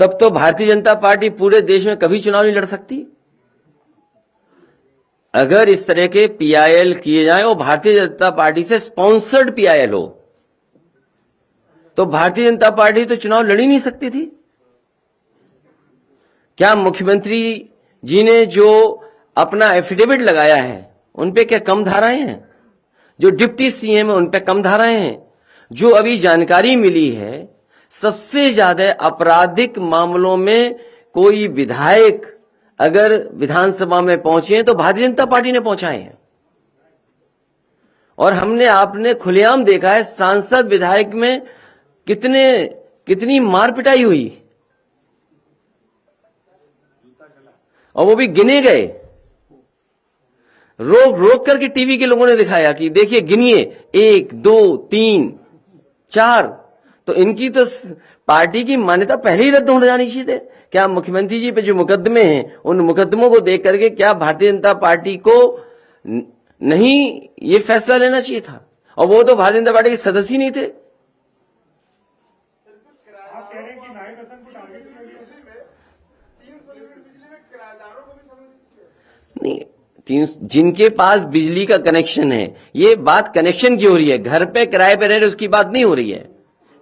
तब तो भारतीय जनता पार्टी पूरे देश में कभी चुनाव नहीं लड़ सकती। अगर इस तरह के पीआईएल किए जाएं और भारतीय जनता पार्टी से स्पॉन्सर्ड पीआईएल हो तो भारतीय जनता पार्टी तो चुनाव लड़ ही नहीं सकती थी। क्या मुख्यमंत्री जी ने जो अपना एफिडेविट लगाया है उन पे क्या कम धाराएं हैं? जो डिप्टी सीएम है उन पे कम धाराएं हैं? जो अभी जानकारी मिली है सबसे ज्यादा आपराधिक मामलों में कोई विधायक अगर विधानसभा में पहुंचे हैं तो भारतीय जनता पार्टी ने पहुंचाए हैं। और आपने खुलेआम देखा है सांसद विधायक में कितनी मार पिटाई हुई और वो भी गिने गए। रोक करके टीवी के लोगों ने दिखाया कि देखिए गिनिए 1 2 3 4। तो इनकी तो पार्टी की मान्यता पहले ही रद्द हो जानी चाहिए थे। क्या मुख्यमंत्री जी पे जो मुकदमे हैं उन मुकदमों को देख करके क्या भारतीय जनता पार्टी को नहीं ये फैसला लेना चाहिए था? और वो तो भारतीय जनता पार्टी के सदस्य ही नहीं थे। नहीं, जिनके पास बिजली का कनेक्शन है, ये बात कनेक्शन की हो रही है, घर पे किराए पे रह रहे उसकी बात नहीं हो रही है।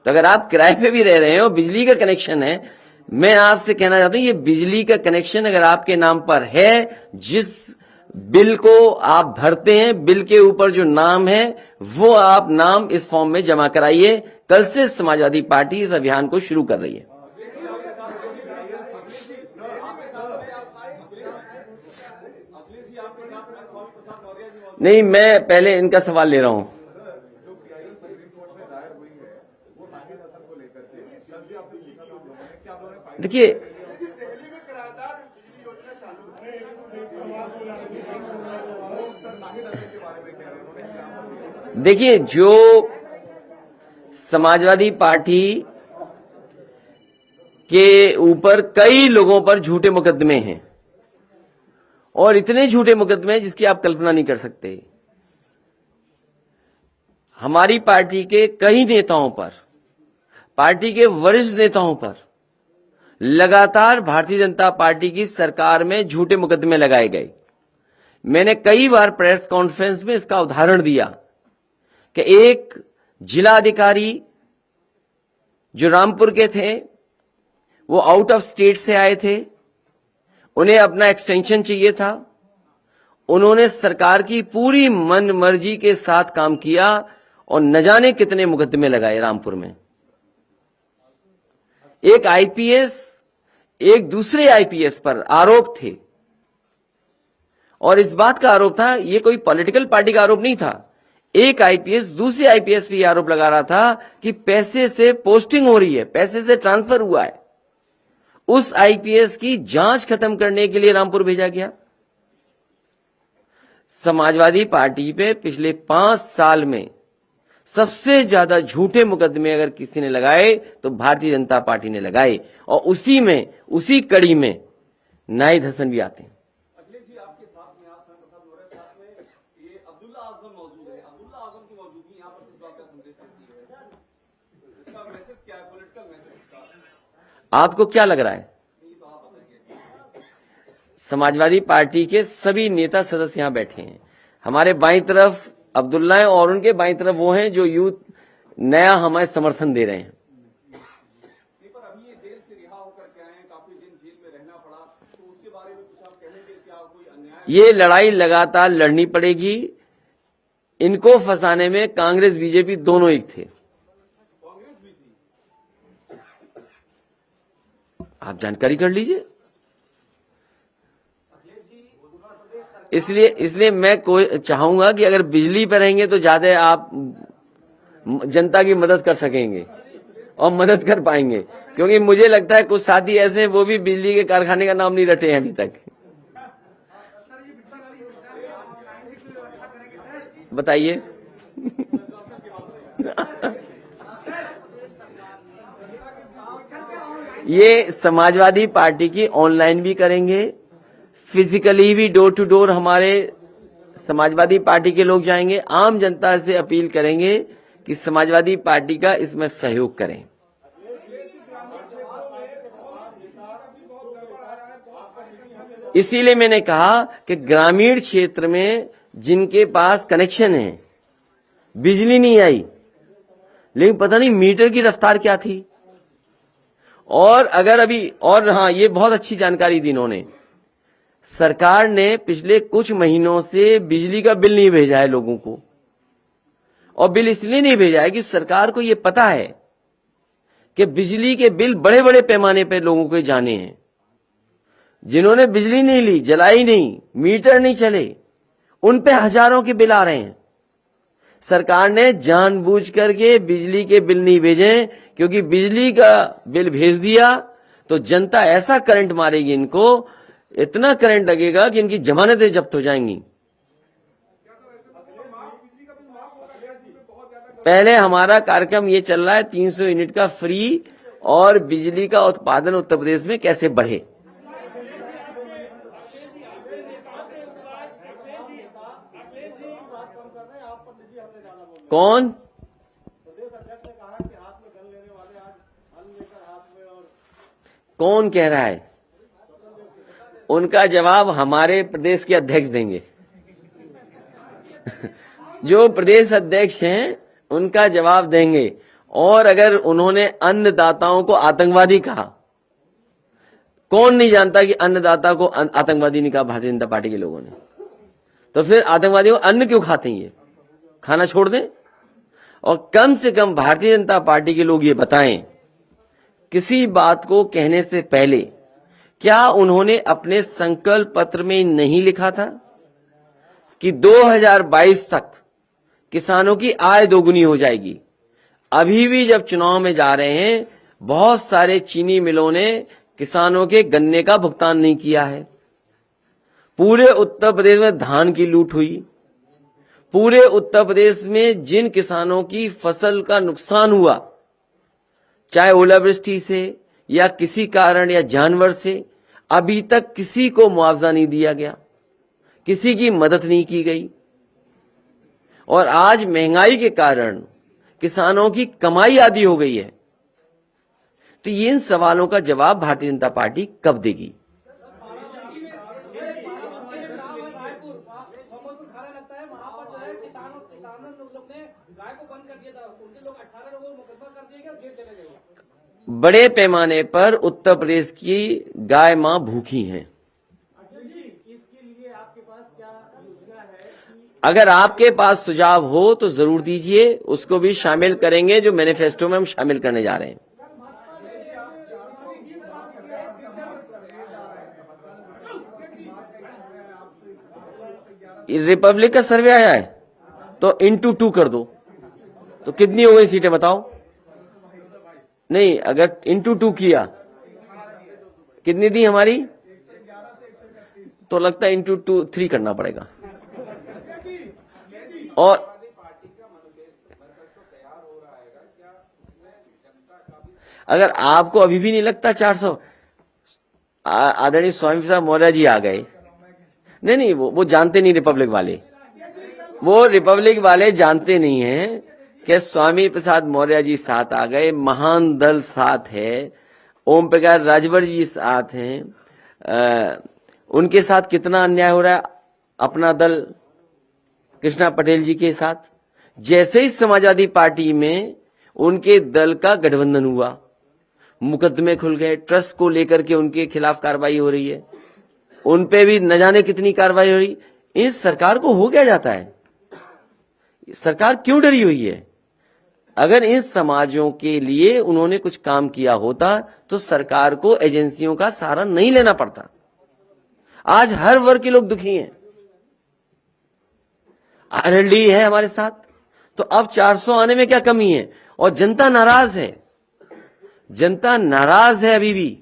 तो अगर आप किराए पे भी रह रहे हैं और बिजली का कनेक्शन है, मैं आपसे कहना चाहता हूं ये बिजली का कनेक्शन अगर आपके नाम पर है, जिस बिल को आप भरते हैं बिल के ऊपर जो नाम है वो आप नाम इस फॉर्म में जमा कराइए। कल से समाजवादी पार्टी इस अभियान को शुरू कर रही है। नहीं, मैं पहले इनका सवाल ले रहा हूं। देखिए जो समाजवादी पार्टी के ऊपर कई लोगों पर झूठे मुकदमे हैं और इतने झूठे मुकदमे हैं जिसकी आप कल्पना नहीं कर सकते। हमारी पार्टी के कई नेताओं पर, पार्टी के वरिष्ठ नेताओं पर लगातार भारतीय जनता पार्टी की सरकार में झूठे मुकदमे लगाए गए। मैंने कई बार प्रेस कॉन्फ्रेंस में इसका उदाहरण दिया कि एक जिला अधिकारी जो रामपुर के थे, वो आउट ऑफ स्टेट से आए थे, उन्हें अपना एक्सटेंशन चाहिए था। उन्होंने सरकार की पूरी मन मर्जी के साथ काम किया और न जाने कितने मुकदमे लगाए रामपुर में। एक आईपीएस एक दूसरे आईपीएस पर आरोप थे और इस बात का आरोप था, ये कोई पॉलिटिकल पार्टी का आरोप नहीं था। एक आईपीएस दूसरे आईपीएस पे आरोप लगा रहा था कि पैसे से पोस्टिंग हो रही है, पैसे से ट्रांसफर हुआ है। उस आईपीएस की जांच खत्म करने के लिए रामपुर भेजा गया। समाजवादी पार्टी पे पिछले 5 साल में सबसे ज्यादा झूठे मुकदमे अगर किसी ने लगाए तो भारतीय जनता पार्टी ने लगाए और उसी कड़ी में नाहिद हसन भी आते हैं। अखिलेश जी, आपके साथ में आज प्रसाद मौर्य साथ में ये अब्दुल्ला आजम मौजूद है। अब्दुल्ला आजम की मौजूदगी यहाँ पर किस बात का संदेश देती है? इसका मैसेज क्या है? पॉलिटिकल मैसेज इसका आपको क्या लग रहा है? समाजवादी पार्टी के सभी नेता सदस्य यहां बैठे हैं। हमारे बाईं तरफ अब्दुल्ला है और उनके बाईं तरफ वो हैं जो यूथ नया हमें समर्थन दे रहे हैं। पर अभी ये जेल से रिहा होकर के आए हैं, काफी दिन जेल में रहना पड़ा, तो उसके बारे में कुछ आप कहेंगे? क्या कोई अन्याय? ये लड़ाई लगातार लड़नी पड़ेगी। इनको फंसाने में कांग्रेस बीजेपी दोनों एक थे। कांग्रेस भी थी। आप जानकारी कर लीजिए। इसलिए मैं चाहूंगा कि अगर बिजली पर रहेंगे तो ज्यादा आप जनता की मदद कर सकेंगे और मदद कर पाएंगे, क्योंकि मुझे लगता है कुछ साथी ऐसे हैं वो भी बिजली के कारखाने का नाम नहीं रटे हैं अभी तक। बताइए। ये समाजवादी पार्टी की ऑनलाइन भी करेंगे, फिजिकली भी डोर टू डोर हमारे समाजवादी पार्टी के लोग जाएंगे। आम जनता से अपील करेंगे कि समाजवादी पार्टी का इसमें सहयोग करें। इसीलिए मैंने कहा कि ग्रामीण क्षेत्र में जिनके पास कनेक्शन है, बिजली नहीं आई, लेकिन पता नहीं मीटर की रफ्तार क्या थी। और अगर अभी, और हाँ, ये बहुत अच्छी जानकारी दी इन्होंने, सरकार ने पिछले कुछ महीनों से बिजली का बिल नहीं भेजा है लोगों को। और बिल इसलिए नहीं भेजा है कि सरकार को ये पता है कि बिजली के बिल बड़े बड़े पैमाने पर लोगों के जाने हैं। जिन्होंने बिजली नहीं ली, जलाई नहीं, मीटर नहीं चले, उन पे हजारों के बिल आ रहे हैं। सरकार ने जानबूझ करके बिजली के बिल नहीं भेजे, क्योंकि बिजली का बिल भेज दिया तो जनता ऐसा करंट मारेगी, इनको इतना करंट लगेगा कि इनकी जमानतें जब्त हो जाएंगी। पहले हमारा कार्यक्रम ये चल रहा है 300 यूनिट का फ्री, और बिजली का उत्पादन उत्तर प्रदेश में कैसे बढ़े। कौन? कौन कह रहा है? उनका जवाब हमारे प्रदेश के अध्यक्ष देंगे। जो प्रदेश अध्यक्ष हैं उनका जवाब देंगे। और अगर उन्होंने अन्नदाताओं को आतंकवादी कहा, कौन नहीं जानता कि अन्नदाता को आतंकवादी नहीं कहा भारतीय जनता पार्टी के लोगों ने, तो फिर आतंकवादियों को अन्न क्यों खाते हैं? ये खाना छोड़ दें। और कम से कम भारतीय जनता पार्टी के लोग ये बताएं, किसी बात को कहने से पहले क्या उन्होंने अपने संकल्प पत्र में नहीं लिखा था कि 2022 तक किसानों की आय दोगुनी हो जाएगी? अभी भी जब चुनाव में जा रहे हैं, बहुत सारे चीनी मिलों ने किसानों के गन्ने का भुगतान नहीं किया है। पूरे उत्तर प्रदेश में धान की लूट हुई। पूरे उत्तर प्रदेश में जिन किसानों की फसल का नुकसान हुआ, चाहे ओलावृष्टि से या किसी कारण या जानवर से, अभी तक किसी को मुआवजा नहीं दिया गया, किसी की मदद नहीं की गई। और आज महंगाई के कारण किसानों की कमाई आधी हो गई है। तो ये इन सवालों का जवाब भारतीय जनता पार्टी कब देगी? बड़े पैमाने पर उत्तर प्रदेश की गाय मां भूखी हैं। अगर आपके पास सुझाव हो तो जरूर दीजिए, उसको भी शामिल करेंगे, जो मैनिफेस्टो में हम शामिल करने जा रहे हैं। रिपब्लिक का सर्वे आया है तो इंटू 2 कर दो, तो कितनी हो गई सीटें बताओ? नहीं, अगर इंटू 2 किया, कितनी दी हमारी? तो लगता है इंटू 3 करना पड़ेगा। और अगर आपको अभी भी नहीं लगता 400, आदरणीय स्वामी प्रसाद मौर्य जी आ गए। नहीं, वो जानते नहीं, रिपब्लिक वाले, वो रिपब्लिक वाले जानते नहीं हैं कि स्वामी प्रसाद मौर्य जी साथ आ गए, महान दल साथ है, ओम प्रकाश राजभर जी साथ हैं। उनके साथ कितना अन्याय हो रहा है अपना दल कृष्णा पटेल जी के साथ। जैसे ही समाजवादी पार्टी में उनके दल का गठबंधन हुआ, मुकदमे खुल गए, ट्रस्ट को लेकर के उनके खिलाफ कार्रवाई हो रही है, उन पे भी न जाने कितनी कार्रवाई हो रही। इस सरकार को हो क्या जाता है? सरकार क्यों डरी हुई है? अगर इन समाजों के लिए उन्होंने कुछ काम किया होता तो सरकार को एजेंसियों का सहारा नहीं लेना पड़ता। आज हर वर्ग के लोग दुखी हैं। आरएलडी है हमारे साथ, तो अब 400 आने में क्या कमी है? और जनता नाराज है, जनता नाराज है अभी भी।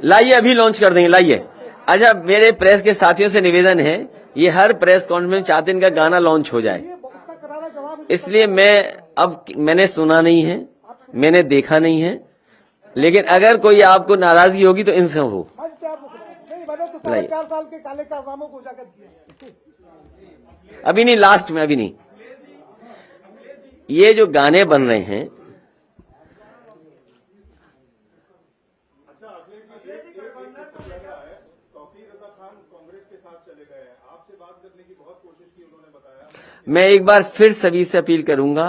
लाइए, अभी लॉन्च कर देंगे, लाइए। अच्छा, मेरे प्रेस के साथियों से निवेदन है, ये हर प्रेस कॉन्फ्रेंस चाहते हैं इनका गाना लॉन्च हो जाए, इसलिए मैंने सुना नहीं है, मैंने देखा नहीं है, लेकिन अगर कोई आपको नाराजगी होगी तो इनसे हो। बनो तो 4.5 साल के काले कारनामों को उजागर किया। अभी नहीं, लास्ट में, अभी नहीं। ये जो गाने बन रहे हैं, मैं एक बार फिर सभी से अपील करूंगा,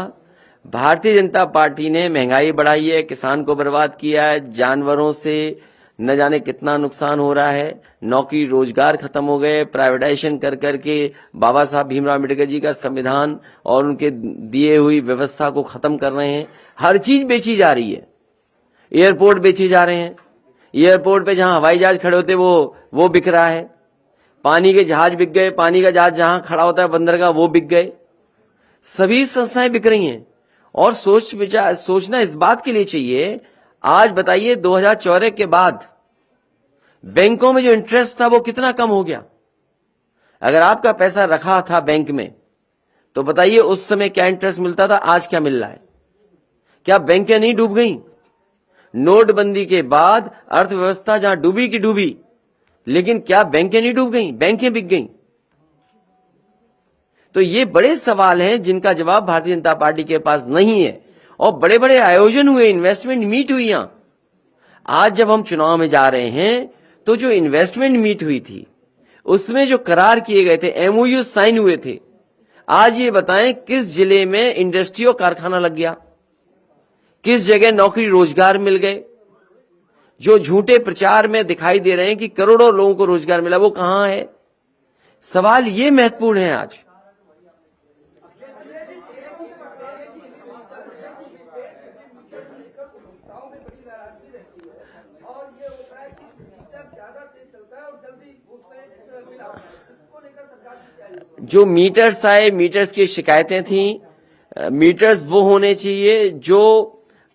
भारतीय जनता पार्टी ने महंगाई बढ़ाई है, किसान को बर्बाद किया है, जानवरों से न जाने कितना नुकसान हो रहा है, नौकरी रोजगार खत्म हो गए, प्राइवेटाइजेशन कर करके बाबा साहब भीमराव अम्बेडकर जी का संविधान और उनके दिए हुई व्यवस्था को खत्म कर रहे हैं। हर चीज बेची जा रही है, एयरपोर्ट बेचे जा रहे हैं, एयरपोर्ट पे जहां हवाई जहाज खड़े होते वो बिक रहा है, पानी के जहाज बिक गए, पानी का जहाज जहां खड़ा होता है बंदरगाह वो बिक गए, सभी संस्थाएं बिक रही हैं। और सोचना इस बात के लिए चाहिए, आज बताइए 2014 के बाद बैंकों में जो इंटरेस्ट था वो कितना कम हो गया। अगर आपका पैसा रखा था बैंक में तो बताइए उस समय क्या इंटरेस्ट मिलता था, आज क्या मिल रहा है। क्या बैंकें नहीं डूब गई? नोटबंदी के बाद अर्थव्यवस्था जहां डूबी की डूबी, लेकिन क्या बैंकें नहीं डूब गई? बैंकें बिक गई। तो ये बड़े सवाल हैं जिनका जवाब भारतीय जनता पार्टी के पास नहीं है। और बड़े बड़े आयोजन हुए, इन्वेस्टमेंट मीट हुई। यहां आज जब हम चुनाव में जा रहे हैं तो जो इन्वेस्टमेंट मीट हुई थी उसमें जो करार किए गए थे, एमओयू साइन हुए थे, आज ये बताएं किस जिले में इंडस्ट्री और कारखाना लग गया, किस जगह नौकरी रोजगार मिल गए। जो झूठे प्रचार में दिखाई दे रहे हैं कि करोड़ों लोगों को रोजगार मिला, वो कहां है? सवाल ये महत्वपूर्ण है आज। जो मीटर्स आए, मीटर्स की शिकायतें थी, मीटर्स वो होने चाहिए जो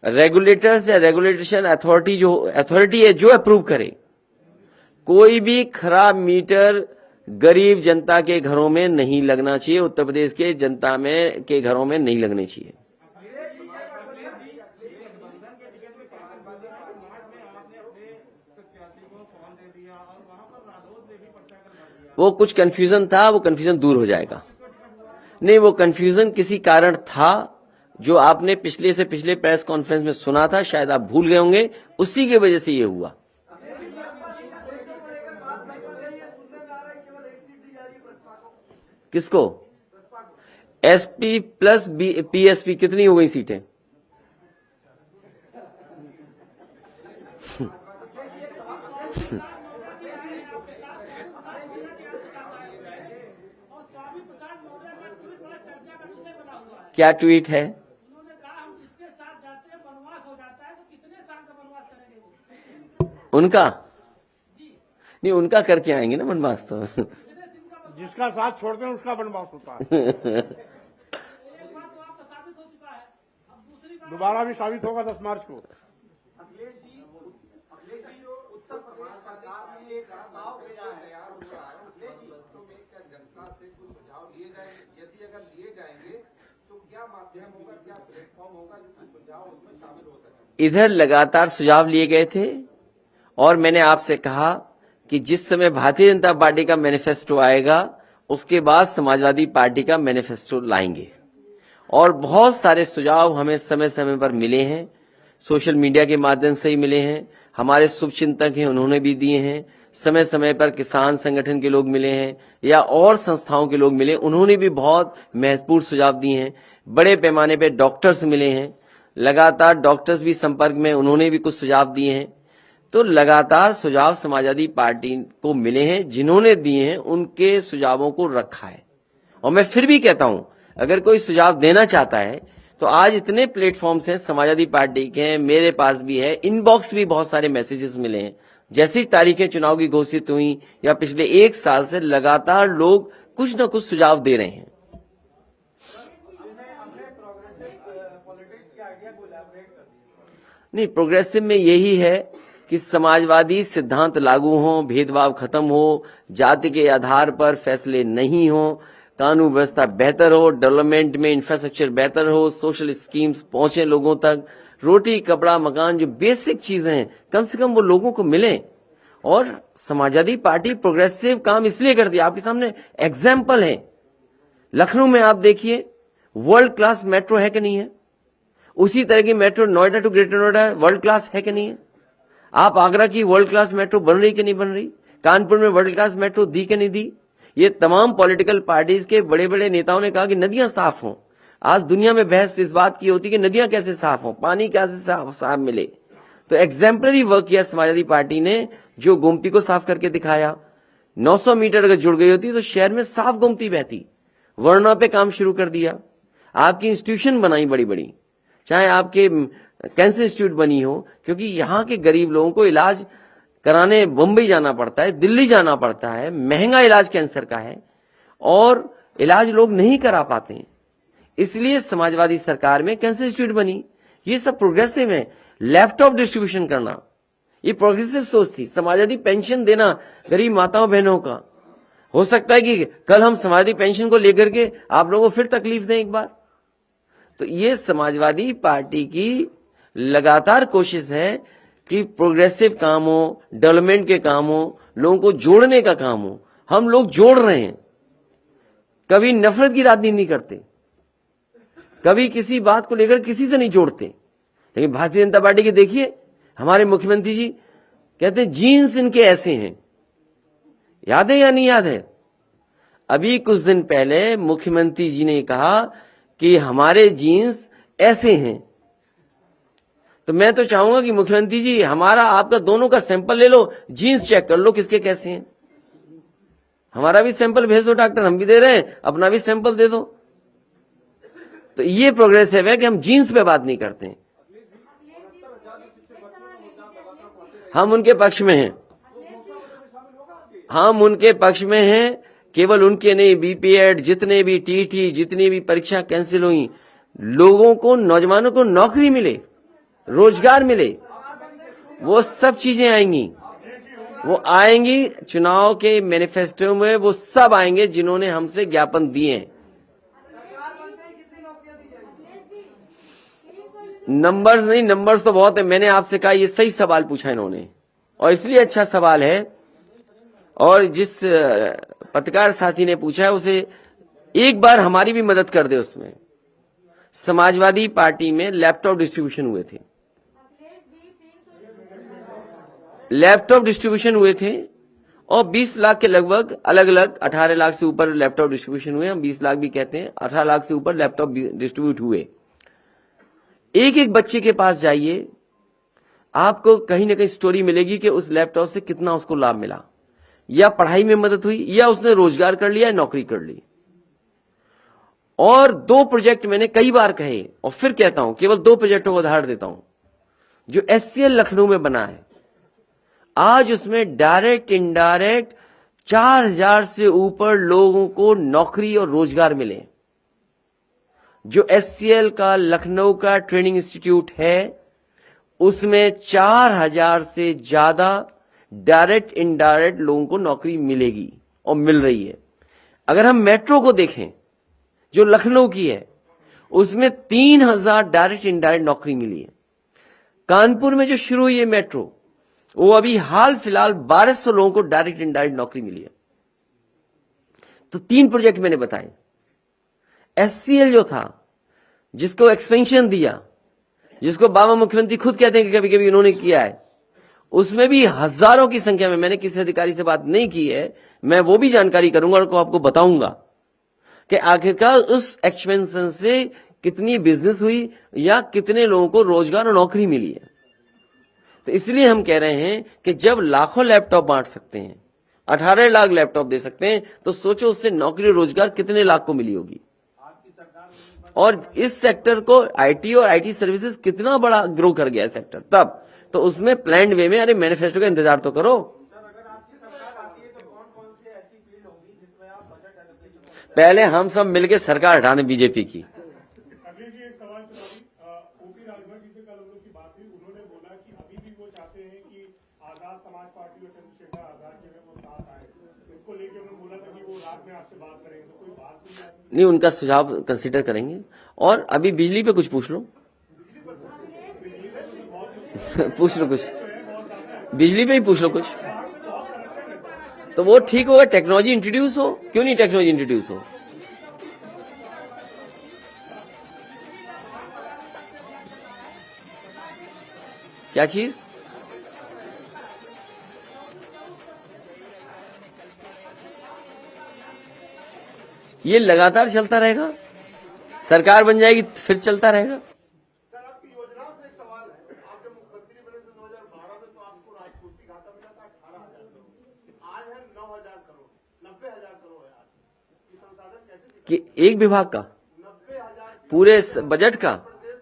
रेगुलेटर्स या रेगुलेशन अथॉरिटी है जो अप्रूव करे। कोई भी खराब मीटर गरीब जनता के घरों में नहीं लगना चाहिए, उत्तर प्रदेश के जनता के घरों में नहीं लगने चाहिए। वो कुछ कंफ्यूजन था, वो कंफ्यूजन दूर हो जाएगा। नहीं, वो कंफ्यूजन किसी कारण था जो आपने पिछले से पिछले प्रेस कॉन्फ्रेंस में सुना था, शायद आप भूल गए होंगे, उसी की वजह से ये हुआ। किसको? एसपी प्लस पीएसपी कितनी हो गई सीटें? क्या ट्वीट है? उन्होंने कहा हम जिसके साथ जाते हैं वनवास हो जाता है, तो कितने साल का वनवास करेंगे वो? उनका नहीं, उनका करके आएंगे ना वनवास। तो जिसका साथ छोड़ते हैं उसका वनवास होता है। एक बार तो आपका साबित हो चुका है, अब दूसरी बार दोबारा भी साबित होगा 10 मार्च को। अखिलेश जी जो उत्तर प्रदेश सरकार ने एक प्रस्ताव भेजा है तैयार हो रहा है, अखिलेश जी वास्तव में क्या जनता से कुछ सुझाव लिए जाएंगे? यदि अगर लिए जाएंगे तो क्या माध्यम होगा, क्या प्लेटफॉर्म होगा जो कुछ सुझाव उसमें शामिल हो सके? इधर लगातार सुझाव लिए गए थे और मैंने आपसे कहा कि जिस समय भारतीय जनता पार्टी का मैनिफेस्टो आएगा उसके बाद समाजवादी पार्टी का मैनिफेस्टो लाएंगे। और बहुत सारे सुझाव हमें समय समय पर मिले हैं, सोशल मीडिया के माध्यम से ही मिले हैं, हमारे शुभचिंतक हैं उन्होंने भी दिए हैं, समय समय पर किसान संगठन के लोग मिले हैं या और संस्थाओं के लोग मिले, उन्होंने भी बहुत महत्वपूर्ण सुझाव दिए हैं। बड़े पैमाने पर डॉक्टर्स मिले हैं, लगातार डॉक्टर्स भी संपर्क में, उन्होंने भी कुछ सुझाव दिए हैं। तो लगातार सुझाव समाजवादी पार्टी को मिले हैं, जिन्होंने दिए हैं उनके सुझावों को रखा है। और मैं फिर भी कहता हूं, अगर कोई सुझाव देना चाहता है तो आज इतने प्लेटफॉर्म्स हैं समाजवादी पार्टी के, मेरे पास भी है, इनबॉक्स भी बहुत सारे मैसेजेस मिले हैं। जैसी तारीखें चुनाव की घोषित हुई या पिछले 1 साल से लगातार लोग कुछ न कुछ सुझाव दे रहे हैं। नहीं, प्रोग्रेसिव में यही है कि समाजवादी सिद्धांत लागू हो, भेदभाव खत्म हो, जाति के आधार पर फैसले नहीं हो, कानून व्यवस्था बेहतर हो, डेवलपमेंट में इंफ्रास्ट्रक्चर बेहतर हो, सोशल स्कीम्स पहुंचे लोगों तक, रोटी कपड़ा मकान जो बेसिक चीजें हैं कम से कम वो लोगों को मिले। और समाजवादी पार्टी प्रोग्रेसिव काम इसलिए करती है, आपके सामने एग्जाम्पल है। लखनऊ में आप देखिए वर्ल्ड क्लास मेट्रो है कि नहीं है, उसी तरह की metro Noida to Greater Noida world class है कि नहीं है। आप आगरा की वर्ल्ड क्लास मेट्रो बन रही कि नहीं बन रही, कानपुर में वर्ल्ड क्लास मेट्रो दी कि नहीं दी। ये तमाम पॉलिटिकल पार्टीज के बड़े बड़े नेताओं ने कहा कि नदियां साफ हों। आज दुनिया में बहस इस बात की होती कि नदियां कैसे साफ हों, पानी कैसे साफ मिले। तो एग्जाम्पलरी वर्क किया समाजवादी पार्टी ने, जो गोमती को साफ करके दिखाया। 900 मीटर अगर जुड़ गई होती तो शहर में साफ गोमती बहती। वर्णा पे काम शुरू कर दिया, आपकी इंस्टीट्यूशन बनाई बड़ी बड़ी, चाहे आपके कैंसर इंस्टीट्यूट बनी हो, क्योंकि यहाँ के गरीब लोगों को इलाज कराने बंबई जाना पड़ता है, दिल्ली जाना पड़ता है, महंगा इलाज कैंसर का है और इलाज लोग नहीं करा पाते हैं। इसलिए समाजवादी सरकार में कैंसर इंस्टीट्यूट बनी। ये सब प्रोग्रेसिव है। लैपटॉप डिस्ट्रीब्यूशन करना, ये प्रोग्रेसिव सोच थी। समाजवादी पेंशन देना गरीब माताओं बहनों का, हो सकता है कि कल हम समाजवादी पेंशन को लेकर के आप लोगों को फिर तकलीफ दें एक बार। तो ये समाजवादी पार्टी की लगातार कोशिश है कि प्रोग्रेसिव काम हो, डेवलपमेंट के काम हो, लोगों को जोड़ने का काम हो। हम लोग जोड़ रहे हैं, कभी नफरत की राजनीति नहीं करते, कभी किसी बात को लेकर किसी से नहीं जोड़ते। लेकिन भारतीय जनता पार्टी के देखिए, हमारे मुख्यमंत्री जी कहते हैं जीन्स इनके ऐसे हैं। याद है या नहीं याद है? अभी कुछ दिन पहले मुख्यमंत्री जी ने कहा कि हमारे जीन्स ऐसे हैं। तो मैं तो चाहूंगा कि मुख्यमंत्री जी हमारा आपका दोनों का सैंपल ले लो, जीन्स चेक कर लो किसके कैसे हैं। हमारा भी सैंपल भेज दो डॉक्टर, हम भी दे रहे हैं, अपना भी सैंपल दे दो। तो ये प्रोग्रेसिव है कि हम जीन्स पे बात नहीं करते हैं। हम उनके पक्ष में हैं, हम उनके पक्ष में हैं। केवल उनके नहीं, बीपीएड जितने भी टीटी जितनी भी परीक्षा कैंसिल हुई, लोगों को, नौजवानों को नौकरी मिले, रोजगार मिले, वो सब चीजें आएंगी। वो आएंगी चुनाव के मैनिफेस्टो में, वो सब आएंगे जिन्होंने हमसे ज्ञापन दिए हैं। नंबर्स नहीं, नंबर्स तो बहुत है। मैंने आपसे कहा ये सही सवाल पूछा इन्होंने, और इसलिए अच्छा सवाल है। और जिस पत्रकार साथी ने पूछा है उसे एक बार हमारी भी मदद कर दे। उसमें समाजवादी पार्टी में लैपटॉप डिस्ट्रीब्यूशन हुए थे, लैपटॉप डिस्ट्रीब्यूशन हुए थे और 20 लाख के लगभग अलग अलग, 18 लाख से ऊपर लैपटॉप डिस्ट्रीब्यूशन हुए। हम 20 लाख भी कहते हैं, 18 लाख से ऊपर लैपटॉप डिस्ट्रीब्यूट हुए। एक एक बच्चे के पास जाइए, आपको कहीं ना कहीं स्टोरी मिलेगी कि उस लैपटॉप से कितना उसको लाभ मिला, या पढ़ाई में मदद हुई, या उसने रोजगार कर लिया, या नौकरी कर ली। और 2 प्रोजेक्ट मैंने कई बार कहे और फिर कहता हूं, केवल 2 प्रोजेक्टों का उदाहरण देता हूं जो एचसीएल लखनऊ में बना है। आज उसमें डायरेक्ट इनडायरेक्ट 4000 से ऊपर लोगों को नौकरी और रोजगार मिले। जो एचसीएल का लखनऊ का ट्रेनिंग इंस्टीट्यूट है, उसमें 4000 से ज्यादा डायरेक्ट इनडायरेक्ट लोगों को नौकरी मिलेगी और मिल रही है। अगर हम मेट्रो को देखें जो लखनऊ की है, उसमें 3000 डायरेक्ट इनडायरेक्ट नौकरी मिली है। कानपुर में जो शुरू हुई है मेट्रो, वो अभी हाल फिलहाल 1200 लोगों को डायरेक्ट इनडायरेक्ट नौकरी मिली है। तो 3 प्रोजेक्ट मैंने बताए। एचसीएल जो था, जिसको एक्सपेंशन दिया, जिसको बाबा मुख्यमंत्री खुद कहते हैं कि कभी कभी उन्होंने किया है, उसमें भी हजारों की संख्या में, मैंने किसी अधिकारी से बात नहीं की है, मैं वो भी जानकारी करूंगा और आपको बताऊंगा कि आखिरकार उस एक्सपेंशन से कितनी बिजनेस हुई या कितने लोगों को रोजगार और नौकरी मिली है। तो इसलिए हम कह रहे हैं कि जब लाखों लैपटॉप बांट सकते हैं, 18 लाख लैपटॉप दे सकते हैं, तो सोचो उससे नौकरी रोजगार कितने लाख को मिली होगी। और इस सेक्टर को आईटी और आईटी सर्विसेज कितना बड़ा ग्रो कर गया है सेक्टर, तब तो उसमें प्लान्ड वे में, अरे मैनिफेस्टो का इंतजार तो करो। पहले हम सब मिलकर सरकार हटाने बीजेपी की। अगले जी एक सवाल ओपी राजभर जी से कल हम लोग की बात हुई, उन्होंने बोला कि अभी भी वो चाहते हैं कि आजाद समाज पार्टी और चंद्रशेखर आजाद जो है वो साथ आए। इसको लेकर उन्होंने बोला था कि वो रात में आपसे बात करेंगे, तो कोई बात नहीं, उनका सुझाव कंसीडर करेंगे। और अभी बिजली पे कुछ पूछ लो पूछ लो कुछ, बिजली पे ही पूछ लो कुछ। तो वो ठीक होगा, टेक्नोलॉजी इंट्रोड्यूस हो, क्यों नहीं टेक्नोलॉजी इंट्रोड्यूस हो? क्या चीज? ये लगातार चलता रहेगा, सरकार बन जाएगी फिर चलता रहेगा। सर आपकी योजनाओं से एक सवाल है, आप जब मुख्यमंत्री बने थे 2012 में तो आपको राजकोषीय घाटा मिला था 18,000 करोड़, आज है 9,000 करोड़, 90,000 करोड़ है आज। ये संसाधन कैसे कि एक विभाग का 90,000 पूरे बजट का? प्रदेश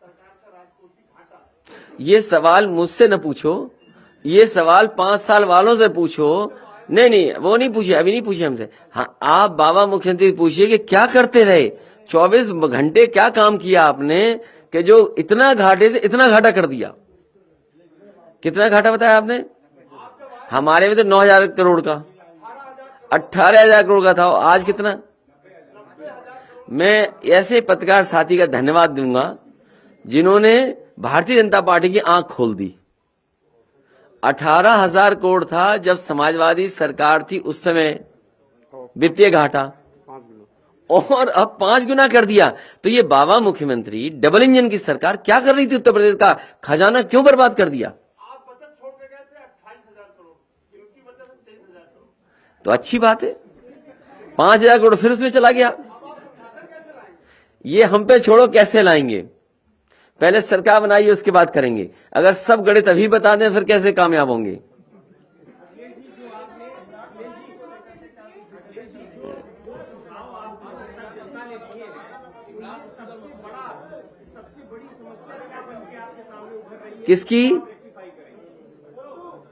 सरकार का राजकोषीय घाटा है। ये सवाल मुझसे न पूछो, ये सवाल 5 साल वालों से पूछो। नहीं, वो नहीं पूछे, अभी नहीं पूछे हमसे। हाँ, आप बाबा मुख्यमंत्री पूछिए कि क्या करते रहे 24 घंटे, क्या काम किया आपने कि जो इतना घाटे से इतना घाटा कर दिया? कितना घाटा बताया आपने? हमारे में तो 9,000 करोड़ का, 18,000 करोड़ का था, आज कितना? मैं ऐसे पत्रकार साथी का धन्यवाद दूंगा जिन्होंने भारतीय जनता पार्टी की आंख खोल दी। 18,000 करोड़ था जब समाजवादी सरकार थी उस समय वित्तीय घाटा, और अब 5 गुना कर दिया। तो ये बाबा मुख्यमंत्री डबल इंजन की सरकार क्या कर रही थी? उत्तर प्रदेश का खजाना क्यों बर्बाद कर दिया? आप बचत छोड़ के गए थे 28,000 करोड़, इनकी बचत 23,000 करोड़। तो अच्छी बात है, 5,000 करोड़ फिर उसमें चला गया। ये हम पे छोड़ो, कैसे लाएंगे? पहले सरकार बनाइए, उसके बाद करेंगे। अगर सब गणित अभी बता दें फिर कैसे कामयाब होंगे? किसकी?